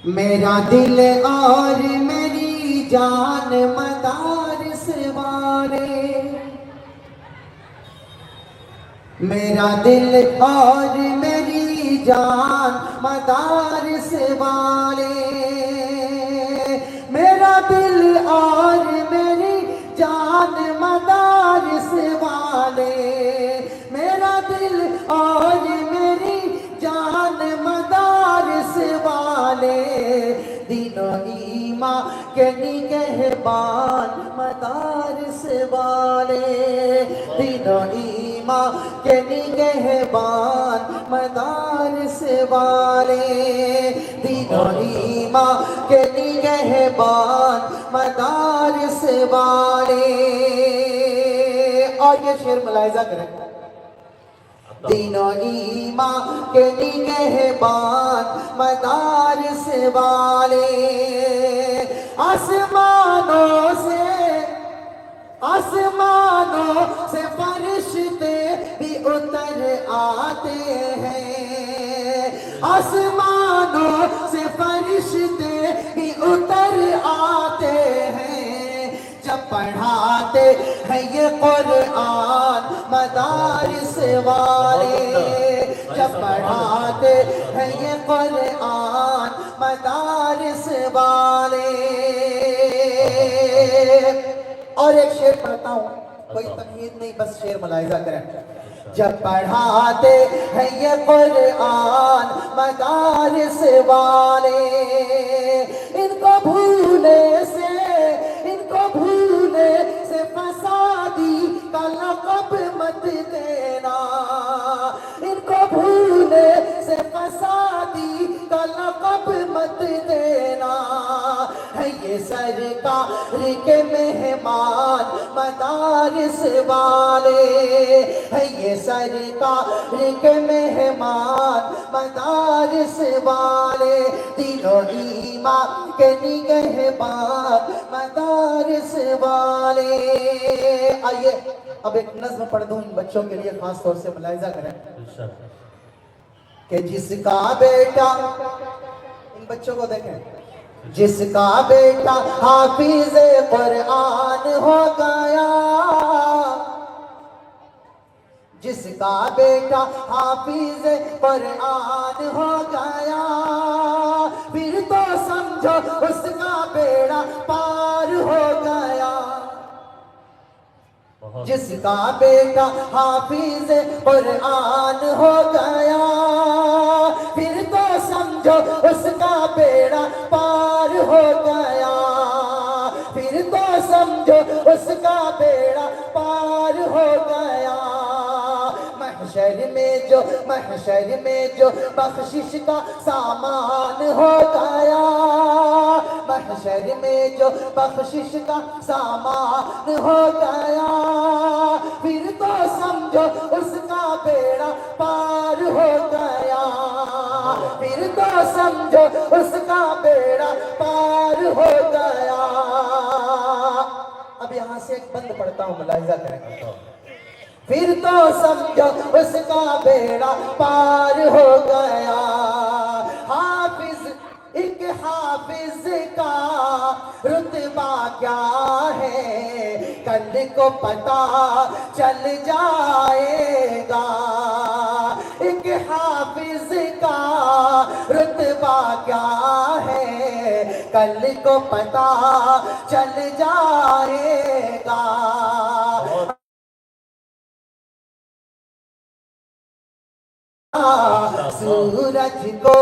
میرا دل اور میری جان مدارس والے، میرا دل اور میری جان مدارس والے، میرا دل اور میری جان مدارس والے، میرا دل اور میری جان مدارس والے، دین و ایمان کے نگہبان مدارس والے، دین و ایمان کے نگہبان مدارس والے، دین و ایمان کے نگہبان مدارس والے۔ اور یہ شعر ملاحظہ کریں، دین و ایمان کے نگہبان مدارس والے، آسمانوں سے فرشتے بھی اتر آتے ہیں، آسمانوں سے فرشتے بھی اتر آتے ہیں، جب پڑھاتے ہیں یہ قرآن مدارس والے، جب پڑھاتے ہیں یہ قرآن مدارس والے۔ اور ایک شعر پڑھتا ہوں، کوئی تمہید نہیں، بس شعر ملاحظہ کریں۔ جب پڑھاتے ہیں یہ قرآن مدارس والے، ان کو بھولنے سے فسادی کا لقب مت دینا، ان کو بھولنے سے فسادی کا لقب مت دینا، ہے یہ سرکار کے مہمان مدارس والے، ہے یہ سرکار کے مہمان مدارس والے، دین و ایمان کے نگہبان مدارس والے۔ آئیے اب ایک نظم پڑھ دوں ان بچوں کے لیے، خاص طور سے ملاحظہ کریں کہ جس کا بیٹا، ان بچوں کو دیکھیں، جس کا بیٹا حافظ قرآن ہو گیا، جس کا بیٹا حافظ قرآن ہو گیا، پھر تو سمجھو اس کا بیڑا پار ہو گیا، جس کا بیٹا حافظ قرآن ہو گیا، پھر تو سمجھو اس کا بیڑا پار ہو گیا، پھر تو سمجھو اس کا بیڑا پار ہو گیا، محشر میں جو بخشش کا سامان ہو گیا، محشر میں جو بخشش کا سامان ہو گیا، پھر تو سمجھو اس کا بیڑا پار ہو گیا، پھر تو سمجھو اس کا بیڑا پار ہو گیا۔ اب یہاں سے ایک بند پڑھتا ہوں، ملاحظہ کریں، پھر تو سمجھو اس کا بیڑا پار ہو گیا، حافظ ایک حافظ کا رتبہ کیا ہے کل کو پتہ چل جائے گا، ایک حافظ کا رتبہ کیا ہے کل کو پتہ چل جائے گا، سورج کو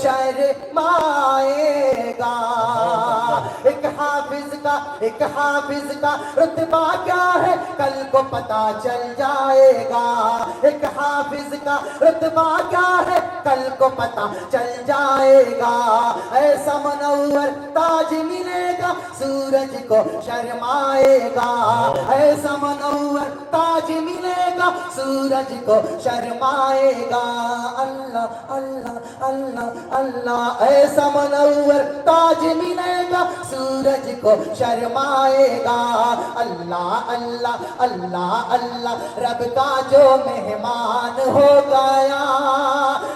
شرمائے گا، ایک حافظ کا رتبہ کیا ہے کل کو پتہ چل جائے گا، ایک حافظ کا رتبہ کیا ہے کل کو پتہ چل جائے گا، ایسا منور تاج ملے گا سورج کو شرمائے گا، ایسا منور تاج ملے گا سورج کو شرمائے گا، اللہ اللہ اللہ اللہ، ایسا منور تاج ملے گا سورج کو شرمائے گا، اللہ اللہ اللہ اللہ، رب کا جو مہمان ہو گیا،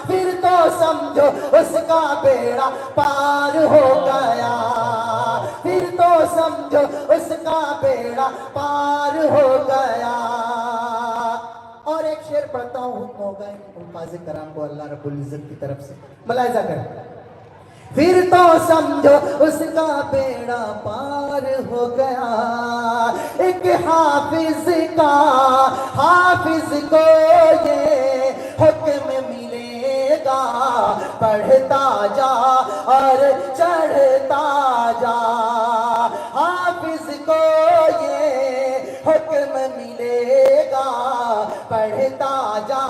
پھر تو سمجھو اس کا بیڑا پار ہو گیا، پھر تو سمجھو اس کا بیڑا پار ہو گیا۔ اور ایک شعر پڑھتا ہوں، حکم ہوگا حفاظ کرام کو اللہ رب العزت کی طرف سے، ملاحظہ کریں۔ پھر تو سمجھو اس کا بیڑا پار ہو گیا، ایک حافظ کا، حافظ کو یہ حکم ملے گا، پڑھتا جا اور چڑھتا جا، حافظ کو یہ حکم ملے گا، پڑھتا جا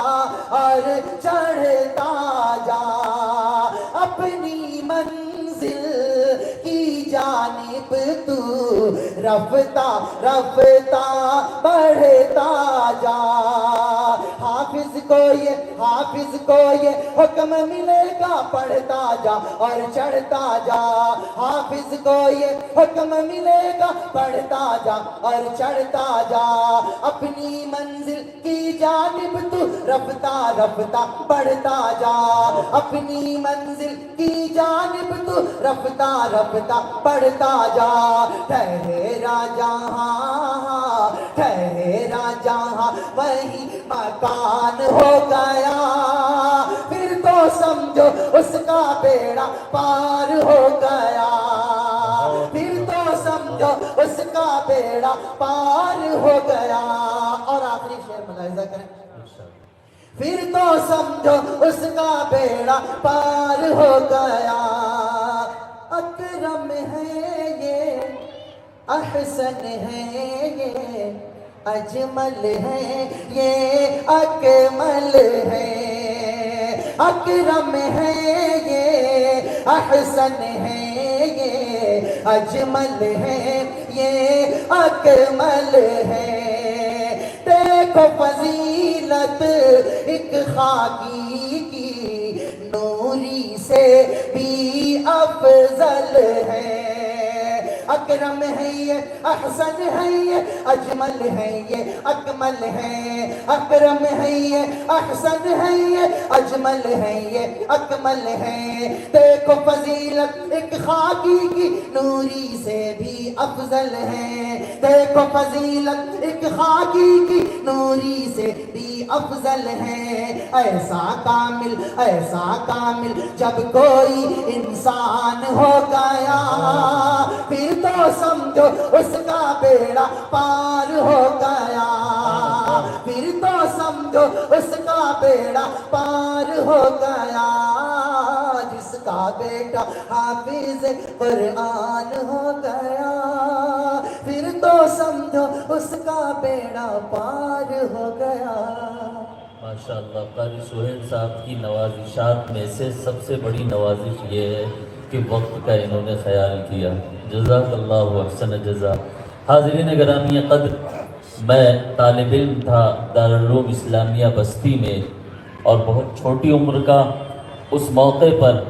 اور چڑھتا جا، اپنی منزل کی جانب تو رفتہ رفتہ بڑھتا جا، حافظ کو یہ حکم ملے گا، پڑھتا جا اور چڑھتا جا، حافظ کو یہ حکم ملے گا، پڑھتا جا اور چڑھتا جا، اپنی منزل کی جانب تو رفتہ رفتہ بڑھتا جا، اپنی منزل کی جانب تو رفتہ رفتہ بڑھتا جا، ٹھہرا جہاں وہی مکان ہو گیا، پھر تو سمجھو اس کا بیڑا پار ہو گیا، پھر تو سمجھو اس کا بیڑا پار ہو گیا۔ اور آخری شعر ملاحظہ کریں، پھر تو سمجھو اس کا بیڑا پار ہو گیا، اکرم ہے یہ، احسن ہے یہ، اجمل ہے یہ، اکمل ہے، اکرم ہے یہ، احسن ہے یہ، اجمل ہے یہ، اکمل ہے، دیکھو فضیلت ایک خاکی کی، نوری سے بھی افضل ہے، اکرم ہے یہ، احسن ہے یہ، اجمل ہے یہ، اکمل ہے، اکرم ہے یہ، احسن ہے یہ، اجمل ہے یہ، اکمل ہے، دیکھو فضیلت ایک خاکی کی، نوری سے بھی افضل ہے، دیکھو فضیلت ایک خاکی کی، نوری سے بھی افضل ہے، ایسا کامل جب کوئی انسان ہو گیا، پھر تو سمجھو اس کا بیڑا پار ہو گیا، پھر تو سمجھو اس کا بیڑا پار ہو گیا، جس کا بیٹا حافظ قرآن ہو گیا، پھر تو سمجھو اس کا بیڑا پار ہو گیا۔ ماشاءاللہ قاری سہیل صاحب کی نوازشات میں سے سب سے بڑی نوازش یہ ہے کہ وقت کا انہوں نے خیال کیا، جزاک اللہ احسن جزا۔ حاضرین گرامی قدر، میں طالب علم تھا دارالعلوم اسلامیہ بستی میں، اور بہت چھوٹی عمر کا، اس موقع پر